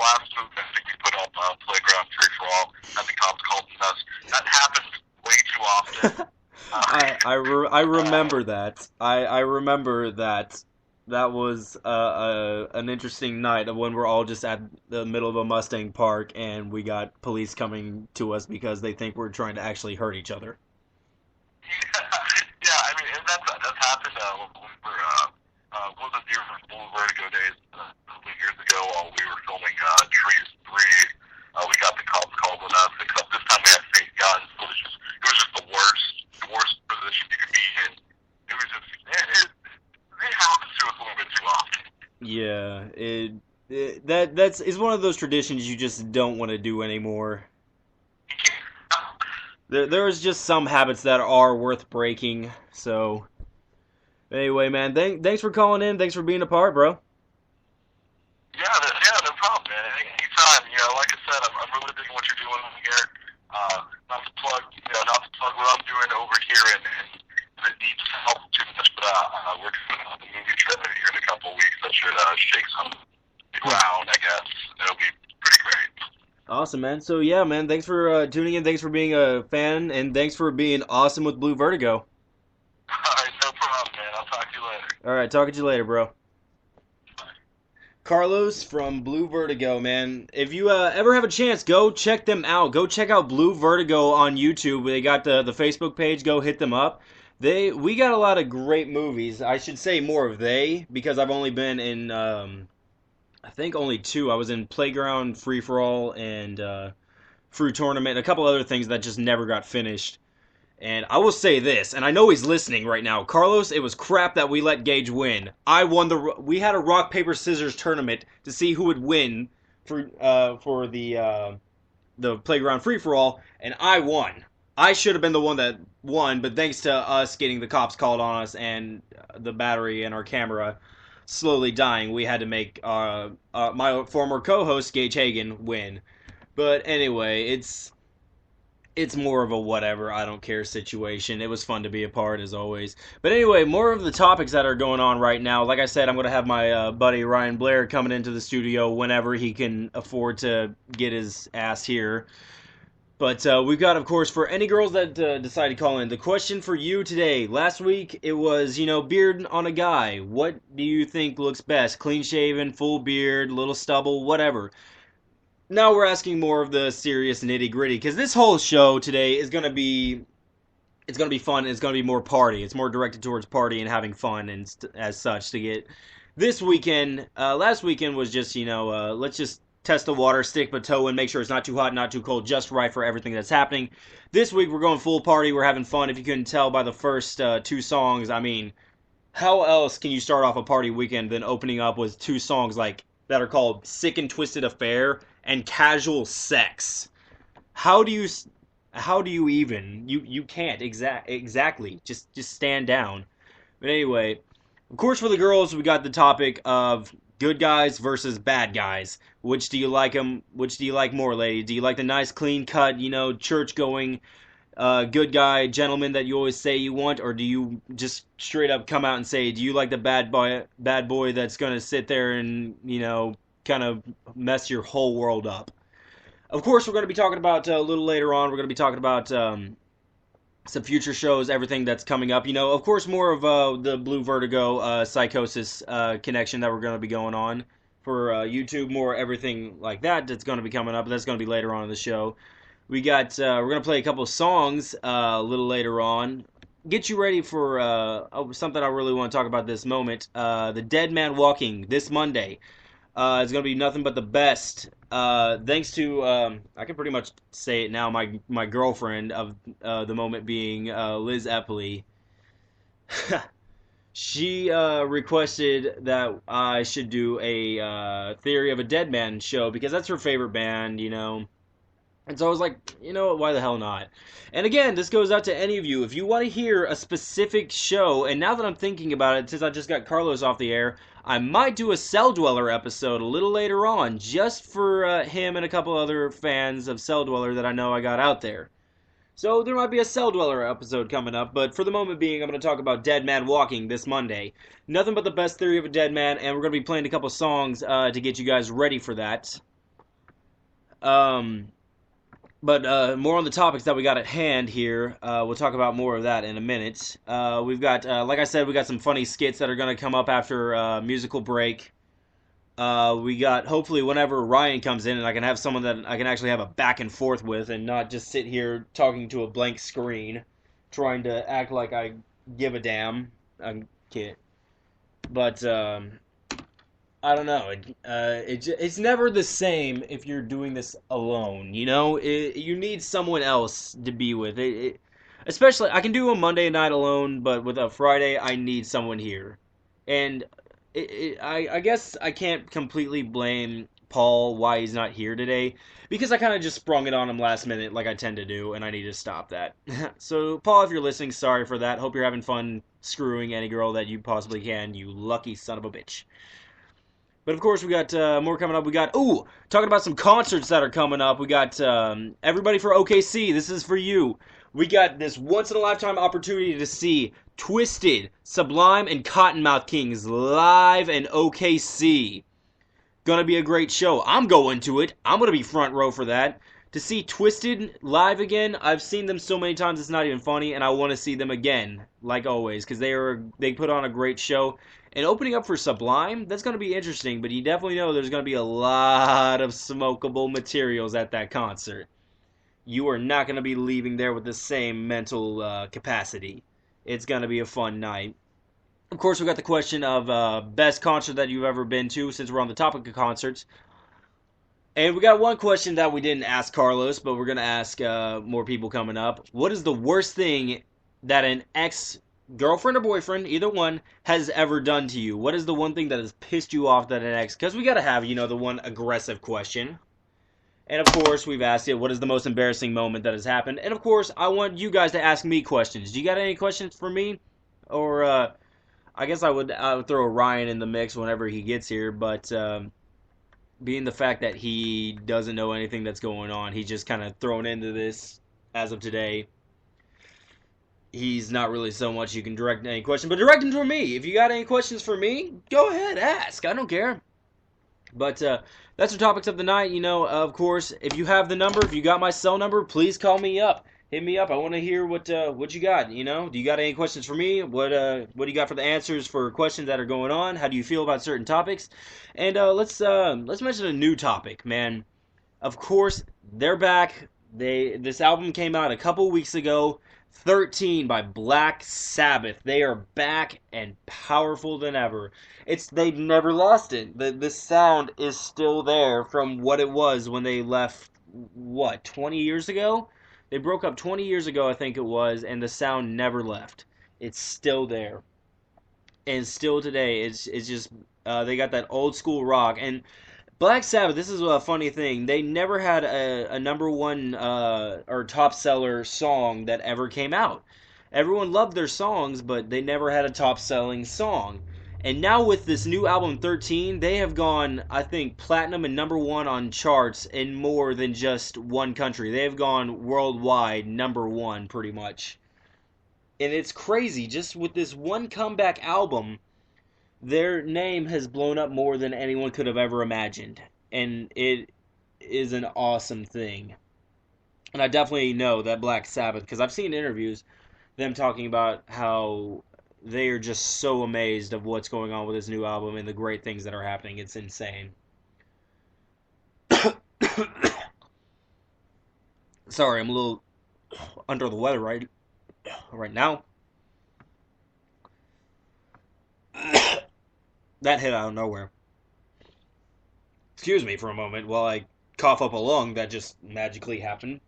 last move, I think we put up playground free for all, had the cops called on us. That happens way too often. I remember that. I remember that. That was an interesting night of when we're all just at the middle of a Mustang park and we got police coming to us because they think we're trying to actually hurt each other. Yeah, I mean, and that's happened when we were, what was it, year for Blue Vertigo days, a couple of years ago while we were filming Trees 3. We got the cops called on us, except this time we had fake guns, so it was just the worst position you could be in. It was just, it happens to us a little bit too often. Yeah, that's is one of those traditions you just don't want to do anymore. There's just some habits that are worth breaking. So anyway, man, thanks for calling in. Thanks for being a part, bro. Yeah, no problem, man. Anytime, like I said, I'm really digging what you're doing here. Not to plug what I'm doing over here in the deep south too much, but we're doing the movie trailer here in a couple of weeks. That should shake some ground, I guess. It'll be pretty great. Awesome, man. So yeah, man, thanks for tuning in. Thanks for being a fan, and thanks for being awesome with Blue Vertigo. All right, no problem, man. I'll talk to you later. All right, talking to you later, bro. Carlos from Blue Vertigo, man. If you ever have a chance, go check them out. Go check out Blue Vertigo on YouTube. They got the Facebook page. Go hit them up. We got a lot of great movies. I should say more of they because I've only been in I think only two. I was in Playground Free for All and Fruit Tournament, and a couple other things that just never got finished. And I will say this, and I know he's listening right now. Carlos, it was crap that we let Gage win. We had a rock paper scissors tournament to see who would win for the Playground Free for All, and I won. I should have been the one that won, but thanks to us getting the cops called on us and the battery and our camera slowly dying, we had to make my former co-host Gage Hagen win. But anyway, it's more of a whatever, I don't care situation. It was fun to be a part, as always. But anyway, more of the topics that are going on right now. Like I said, I'm going to have my buddy Ryan Blair coming into the studio whenever he can afford to get his ass here. But we've got, of course, for any girls that decide to call in, the question for you today. Last week, it was, beard on a guy. What do you think looks best? Clean shaven, full beard, little stubble, whatever. Now we're asking more of the serious nitty gritty because this whole show today is gonna be fun. And it's gonna be more party. It's more directed towards party and having fun and as such to get this weekend. Last weekend was just let's just test the water, stick a toe in, make sure it's not too hot, not too cold, just right for everything that's happening. This week we're going full party. We're having fun. If you couldn't tell by the first two songs, I mean, how else can you start off a party weekend than opening up with two songs like that are called "Sick and Twisted Affair" and "Casual Sex"? How do you even you can't exactly just stand down. But anyway, of course for the girls we got the topic of good guys versus bad guys. Which do you like them? Which do you like more, lady? Do you like the nice clean cut, church going good guy gentleman that you always say you want, or do you just straight up come out and say, do you like the bad boy that's gonna sit there and kind of mess your whole world up? Of course, we're going to be talking about a little later on. We're going to be talking about some future shows, everything that's coming up. Of course, more of the Blue Vertigo Psychosis connection that we're going to be going on for YouTube. More everything like that that's going to be coming up. That's going to be later on in the show. We're going to play a couple of songs a little later on. Get you ready for something I really want to talk about this moment. The Dead Man Walking this Monday. It's going to be nothing but the best. Thanks to, I can pretty much say it now, my girlfriend of the moment being Liz Epley. She requested that I should do a Theory of a Dead Man show because that's her favorite band, And so I was like, why the hell not? And again, this goes out to any of you. If you want to hear a specific show, and now that I'm thinking about it, since I just got Carlos off the air, I might do a Cell Dweller episode a little later on, just for him and a couple other fans of Cell Dweller that I know I got out there. So there might be a Cell Dweller episode coming up, but for the moment being, I'm going to talk about Dead Man Walking this Monday. Nothing but the best Theory of a Dead Man, and we're going to be playing a couple songs to get you guys ready for that. But more on the topics that we got at hand here. We'll talk about more of that in a minute. We've got, like I said, we got some funny skits that are going to come up after musical break. We got, hopefully, whenever Ryan comes in, and I can have someone that I can actually have a back and forth with and not just sit here talking to a blank screen, trying to act like I give a damn. I can't. But, I don't know. It's never the same if you're doing this alone. You know, you need someone else to be with. Especially, I can do a Monday night alone, but with a Friday, I need someone here. And I guess I can't completely blame Paul why he's not here today, because I kind of just sprung it on him last minute, like I tend to do, and I need to stop that. So, Paul, if you're listening, sorry for that. Hope you're having fun screwing any girl that you possibly can. You lucky son of a bitch. But of course, we got more coming up. We got, talking about some concerts that are coming up. We got everybody for OKC. This is for you. We got this once-in-a-lifetime opportunity to see Twisted, Sublime, and Cottonmouth Kings live in OKC. Gonna be a great show. I'm going to it. I'm gonna be front row for that. To see Twisted live again, I've seen them so many times it's not even funny, and I want to see them again, like always, because they put on a great show. And opening up for Sublime, that's going to be interesting, but you definitely know there's going to be a lot of smokable materials at that concert. You are not going to be leaving there with the same mental capacity. It's going to be a fun night. Of course, we got the question of best concert that you've ever been to, since we're on the topic of concerts. And we got one question that we didn't ask Carlos, but we're going to ask more people coming up. What is the worst thing that an ex-girlfriend or boyfriend, either one, has ever done to you? What is the one thing that has pissed you off that an ex... Because we got to have, the one aggressive question. And of course, we've asked it, what is the most embarrassing moment that has happened? And of course, I want you guys to ask me questions. Do you got any questions for me? Or, I guess I would throw Ryan in the mix whenever he gets here, but... being the fact that he doesn't know anything that's going on, he's just kind of thrown into this as of today. He's not really so much you can direct any question, but direct them to me. If you got any questions for me, go ahead, ask. I don't care. But that's the topics of the night. Of course, if you have the number, if you got my cell number, please call me up. Hit me up. I want to hear what you got. Do you got any questions for me? What do you got for the answers for questions that are going on? How do you feel about certain topics? And let's mention a new topic, man. Of course, they're back. This album came out a couple weeks ago. 13 by Black Sabbath. They are back and powerful than ever. They've never lost it. The sound is still there from what it was when they left. 20 years ago? They broke up 20 years ago, I think it was, and the sound never left. It's still there. And still today, it's just, they got that old school rock. And Black Sabbath, this is a funny thing, they never had a number one or top seller song that ever came out. Everyone loved their songs, but they never had a top selling song. And now with this new album 13, they have gone, I think, platinum and number one on charts in more than just one country. They have gone worldwide number one, pretty much. And it's crazy, just with this one comeback album, their name has blown up more than anyone could have ever imagined. And it is an awesome thing. And I definitely know that Black Sabbath, because I've seen interviews, them talking about how they are just so amazed of what's going on with this new album and the great things that are happening. It's insane. Sorry, I'm a little under the weather right now. That hit out of nowhere. Excuse me for a moment while I cough up a lung that just magically happened.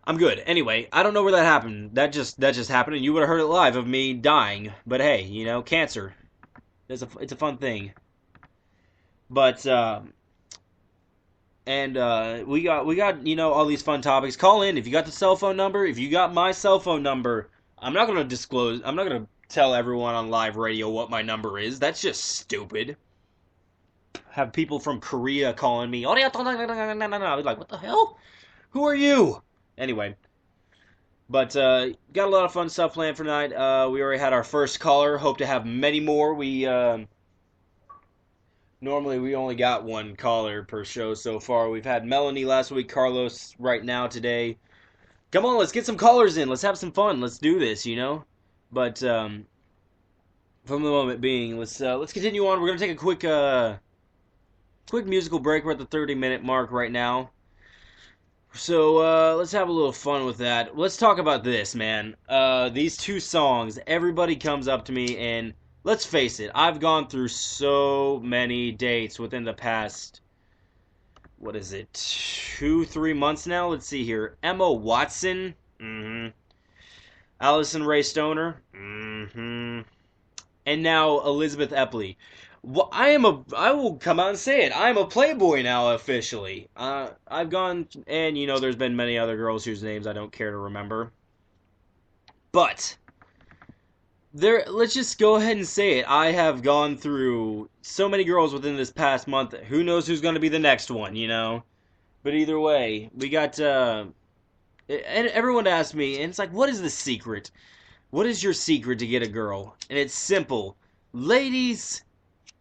I'm good. Anyway, I don't know where that happened. That just happened, and you would have heard it live of me dying. But hey, cancer. It's a fun thing. But we got all these fun topics. Call in if you got the cell phone number. If you got my cell phone number, I'm not gonna disclose. I'm not gonna tell everyone on live radio what my number is. That's just stupid. Have people from Korea calling me. Like, what the hell? Who are you? Anyway, but got a lot of fun stuff planned for tonight. We already had our first caller. Hope to have many more. We Normally we only got one caller per show so far. We've had Melanie last week, Carlos right now today. Come on, let's get some callers in. Let's have some fun. Let's do this, you know. But from the moment being, let's continue on. We're gonna take a quick musical break. We're at the 30-minute mark right now. So let's have a little fun with that. Let's talk about this, man. These two songs, everybody comes up to me, and let's face it, I've gone through so many dates within the past, what is it, 2-3 months now? Let's see here. Emma Watson, Allison Ray Stoner, and now Elizabeth Epley. Well, I will come out and say it. I'm a playboy now officially. I've gone, and there's been many other girls whose names I don't care to remember. But let's just go ahead and say it. I have gone through so many girls within this past month. Who knows who's going to be the next one, But either way, we got, and everyone asked me, and it's like, what is the secret? What is your secret to get a girl? And it's simple. Ladies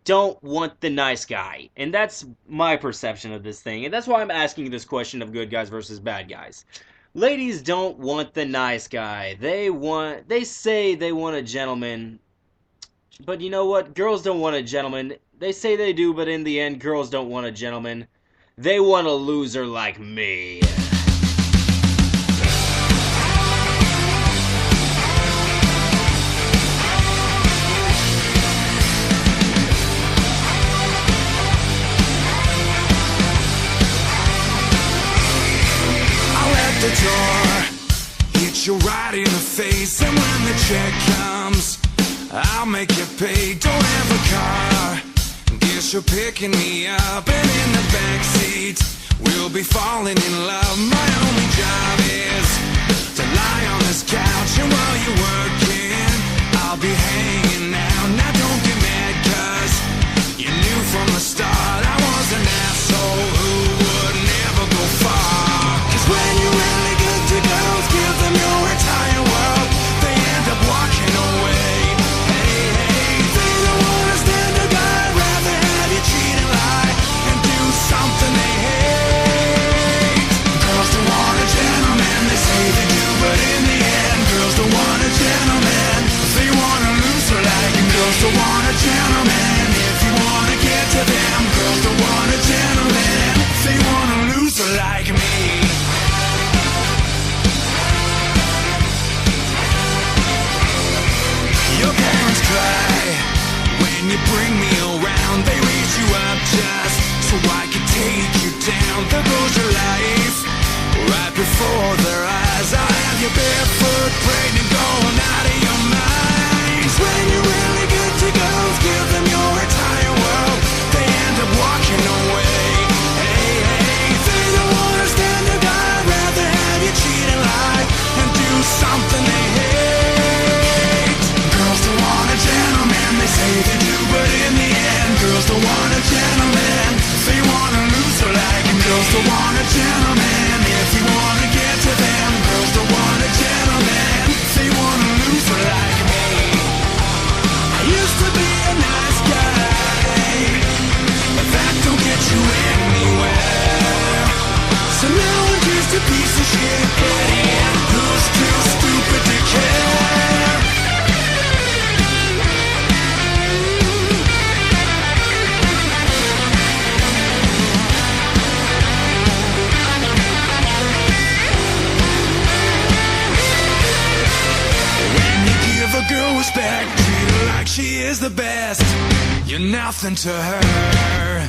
don't want the nice guy. And that's my perception of this thing. And that's why I'm asking this question of good guys versus bad guys. Ladies don't want the nice guy. They say they want a gentleman. But you know what? Girls don't want a gentleman. They say they do, but in the end, girls don't want a gentleman. They want a loser like me. The door, hit you right in the face, and when the check comes, I'll make you pay. Don't have a car, guess you're picking me up, and in the backseat, we'll be falling in love. My only job is to lie on this couch, and while you're working, I'll be hanging out. Now don't get mad, cause you knew from the start I was an asshole who would never go far. When you're really good to girls, give them your entire world, they end up walking away. Hey, hey, they don't understand a guy, rather have you cheat and lie and do something they hate. Girls don't want a gentleman, they say they do, but in the end, girls don't want a gentleman, they want a loser like him. Girls don't want a gentleman, if you want to get to them. Girls don't want a gentleman, they want a loser like me. Your parents cry when you bring me around. They raise you up just so I can take you down. There goes your life right before their eyes. I'll have you barefoot, pregnant, going out of your minds. When you're really good to girls, give them your entire world, they end up walking away. Hey, hey, they don't understand a guy, rather have you cheat and lie and do something they hate. Girls don't want a gentleman, they say they do, but in the end, girls don't want a gentleman, they want a loser like him. Girls don't want a gentleman, if you want to get to them. Girls don't want a gentleman, they want a loser like me. I used to be a nice guy, but that don't get you anywhere. So now I'm just a piece of shit, idiot who's too stupid to care. A girl respect, treat her like she is the best. You're nothing to her.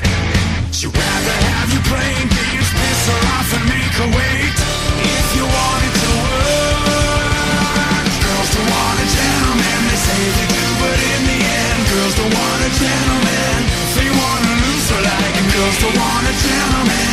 She'd rather have you playing games, piss her off and make her wait. If you wanted to work, girls don't want a gentleman, they say they do, but in the end, girls don't want a gentleman, they want a loser like him. Girls don't want a gentleman,